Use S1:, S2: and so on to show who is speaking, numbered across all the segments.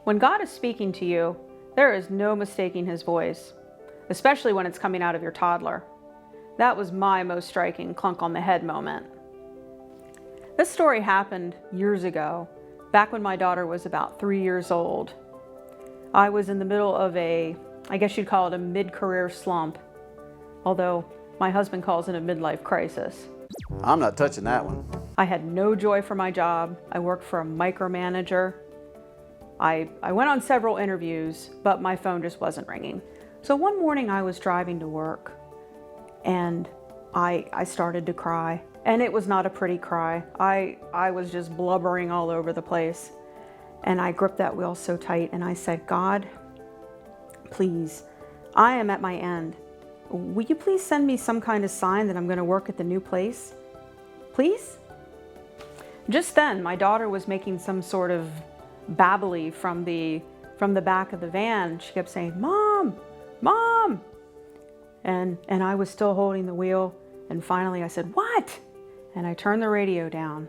S1: When God is speaking to you, there is no mistaking his voice, especially when it's coming out of your toddler. That was my most striking clunk on the head moment. This story happened years ago, back when my daughter was about 3 years old. I was in the middle of I guess you'd call it a mid-career slump, although my husband calls it a midlife crisis.
S2: I'm not touching that one.
S1: I had no joy for my job. I worked for a micromanager. I went on several interviews, but my phone just wasn't ringing. So one morning I was driving to work and I started to cry. And it was not a pretty cry. I was just blubbering all over the place. And I gripped that wheel so tight and I said, God, please, I am at my end. Will you please send me some kind of sign that I'm going to work at the new place? Please? Just then, my daughter was making some sort of babbly from the back of the van. She kept saying, Mom, Mom. And I was still holding the wheel. And finally I said, what? And I turned the radio down.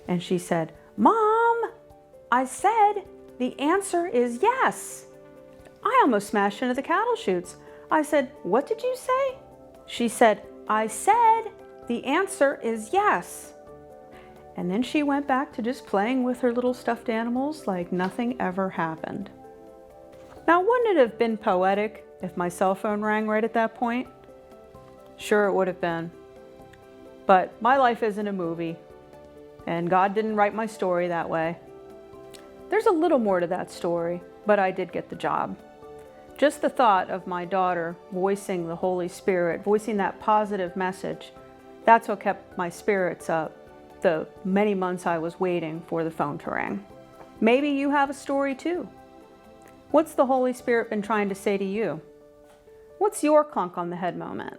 S1: And she said, Mom, I said the answer is yes. I almost smashed into the cattle chutes. I said, what did you say? She said, I said the answer is yes. And then she went back to just playing with her little stuffed animals like nothing ever happened. Now, wouldn't it have been poetic if my cell phone rang right at that point? Sure, it would have been. But my life isn't a movie, and God didn't write my story that way. There's a little more to that story, but I did get the job. Just the thought of my daughter voicing the Holy Spirit, voicing that positive message, that's what kept my spirits up the many months I was waiting for the phone to ring. Maybe you have a story too. What's the Holy Spirit been trying to say to you? What's your clunk on the head moment?